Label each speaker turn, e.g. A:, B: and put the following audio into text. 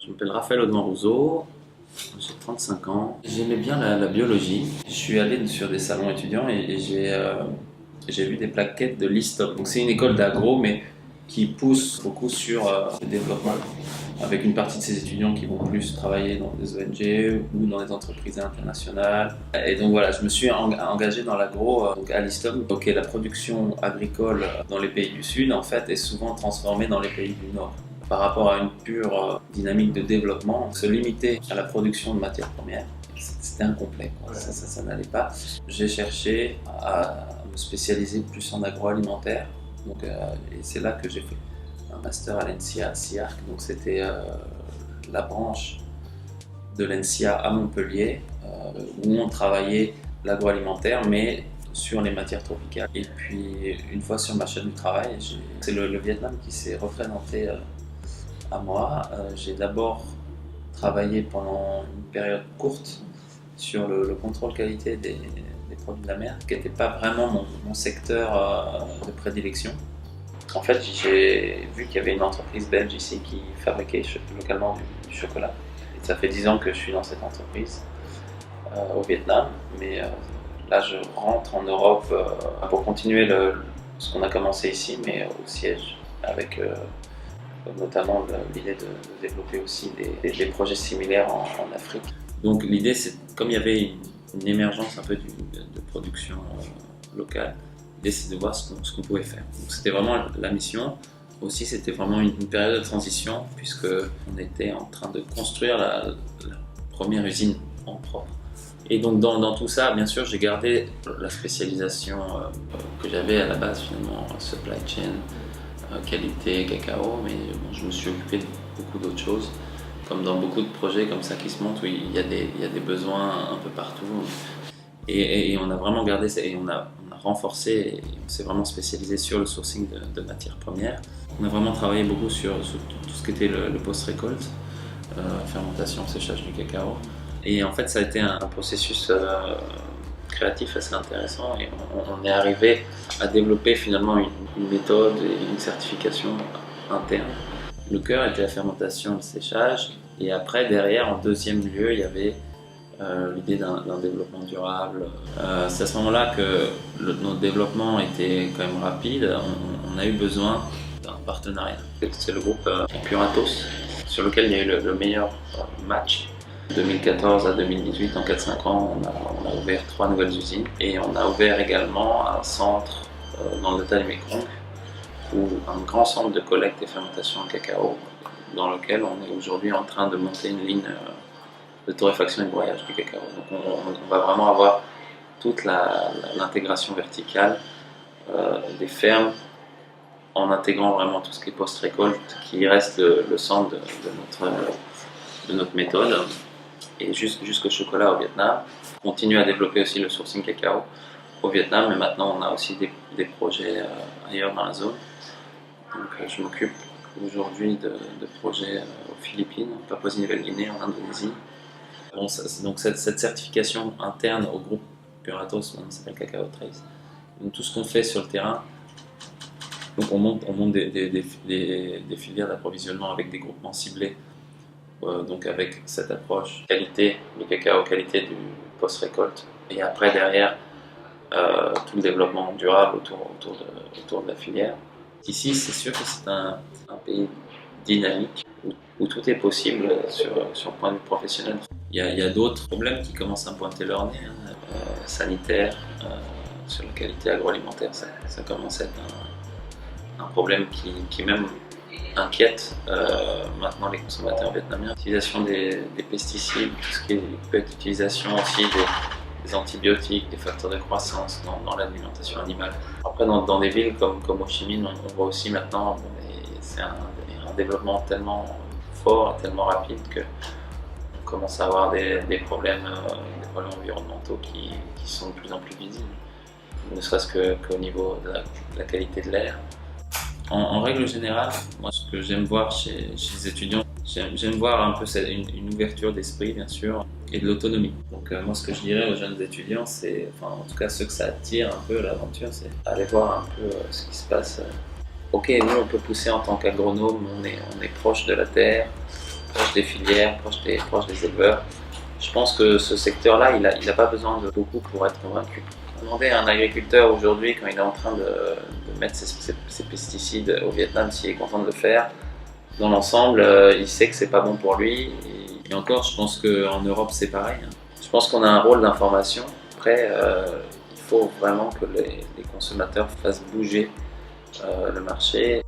A: Je m'appelle Raphaël Audouin-Rousseau, j'ai 35 ans. J'aimais bien la biologie. Je suis allé sur des salons étudiants et j'ai vu des plaquettes de l'ISTOP. Donc c'est une école d'agro mais qui pousse beaucoup sur le développement, avec une partie de ses étudiants qui vont plus travailler dans des ONG ou dans des entreprises internationales. Et donc voilà, je me suis engagé dans l'agro donc à l'ISTOP. Donc la production agricole dans les pays du Sud en fait est souvent transformée dans les pays du Nord. Par rapport à une pure dynamique de développement, se limiter à la production de matières premières, c'était incomplet, quoi. Ça n'allait pas. J'ai cherché à me spécialiser plus en agroalimentaire, donc, et c'est là que j'ai fait un master à l'ENSIA à SIARC. Donc c'était la branche de l'ENSIA à Montpellier, où on travaillait l'agroalimentaire, mais sur les matières tropicales. Et puis une fois sur ma chaîne du travail, c'est le Vietnam qui s'est représenté à moi. J'ai d'abord travaillé pendant une période courte sur le contrôle qualité des produits de la mer, qui n'était pas vraiment mon secteur de prédilection. En fait, j'ai vu qu'il y avait une entreprise belge ici qui fabriquait localement du chocolat. Et ça fait 10 ans que je suis dans cette entreprise au Vietnam, mais là je rentre en Europe pour continuer ce qu'on a commencé ici, mais au siège, avec notamment l'idée de développer aussi des projets similaires en Afrique. Donc l'idée, c'est comme il y avait une émergence un peu de production locale, l'idée c'est de voir ce qu'on pouvait faire. Donc c'était vraiment la mission. Aussi c'était vraiment une période de transition puisque on était en train de construire la première usine en propre. Et donc dans tout ça, bien sûr, j'ai gardé la spécialisation que j'avais à la base finalement, supply chain, qualité, cacao, mais bon, je me suis occupé de beaucoup d'autres choses, comme dans beaucoup de projets comme ça qui se montent, où il y a des besoins un peu partout. Et on a vraiment gardé ça, et on a renforcé, et on s'est vraiment spécialisé sur le sourcing de matières premières. On a vraiment travaillé beaucoup sur tout ce qui était le post-récolte, fermentation, séchage du cacao. Et en fait, ça a été un processus créatif assez intéressant, et on est arrivé à développer finalement une méthode et une certification interne. Le cœur était la fermentation, le séchage, et après derrière en deuxième lieu il y avait l'idée d'un développement durable. C'est à ce moment-là que notre développement était quand même rapide. On a eu besoin d'un partenariat. C'est le groupe Puratos sur lequel il y a eu le meilleur match. De 2014 à 2018, en 4-5 ans, on a ouvert 3 nouvelles usines, et on a ouvert également un centre dans le delta du Mékong, un grand centre de collecte et fermentation de cacao, dans lequel on est aujourd'hui en train de monter une ligne de torréfaction et de broyage du cacao. Donc on va vraiment avoir toute l'intégration verticale des fermes, en intégrant vraiment tout ce qui est post-récolte, qui reste le centre de notre méthode. Et jusqu'au chocolat au Vietnam. On continue à développer aussi le sourcing cacao au Vietnam, mais maintenant on a aussi des projets ailleurs dans la zone. Donc je m'occupe aujourd'hui de projets aux Philippines, en Papouasie-Nouvelle-Guinée, en Indonésie. Bon, donc cette certification interne au groupe Puratos, maintenant s'appelle Cacao Trace. Donc tout ce qu'on fait sur le terrain, donc on monte des filières d'approvisionnement avec des groupements ciblés. Donc avec cette approche qualité du cacao, qualité du post-récolte, et après derrière tout le développement durable autour de la filière. Ici, c'est sûr que c'est un pays dynamique où tout est possible sur le point de vue professionnel. Il y a d'autres problèmes qui commencent à pointer leur nez, sanitaires, sur la qualité agroalimentaire. Ça commence à être un problème qui même inquiète maintenant les consommateurs vietnamiens. L'utilisation des pesticides, tout ce qui peut être utilisation aussi des antibiotiques, des facteurs de croissance dans l'alimentation animale. Après, dans des villes comme Ho Chi Minh, on voit aussi maintenant, c'est un développement tellement fort et tellement rapide qu'on commence à avoir des problèmes environnementaux qui sont de plus en plus visibles, ne serait-ce qu'au niveau de la qualité de l'air. En règle générale, moi ce que j'aime voir chez les étudiants, j'aime voir un peu une ouverture d'esprit bien sûr, et de l'autonomie. Donc moi ce que je dirais aux jeunes étudiants, c'est, enfin en tout cas ceux que ça attire un peu l'aventure, c'est aller voir un peu ce qui se passe. Ok, nous on peut pousser en tant qu'agronome, on est proche de la terre, proche des filières, proche des éleveurs. Je pense que ce secteur-là, il a pas besoin de beaucoup pour être convaincu. Demandez à un agriculteur aujourd'hui, quand il est en train de mettre ses pesticides au Vietnam, s'il est content de le faire. Dans l'ensemble, il sait que c'est pas bon pour lui. Et encore, je pense qu'en Europe, c'est pareil. Je pense qu'on a un rôle d'information. Après, il faut vraiment que les consommateurs fassent bouger le marché.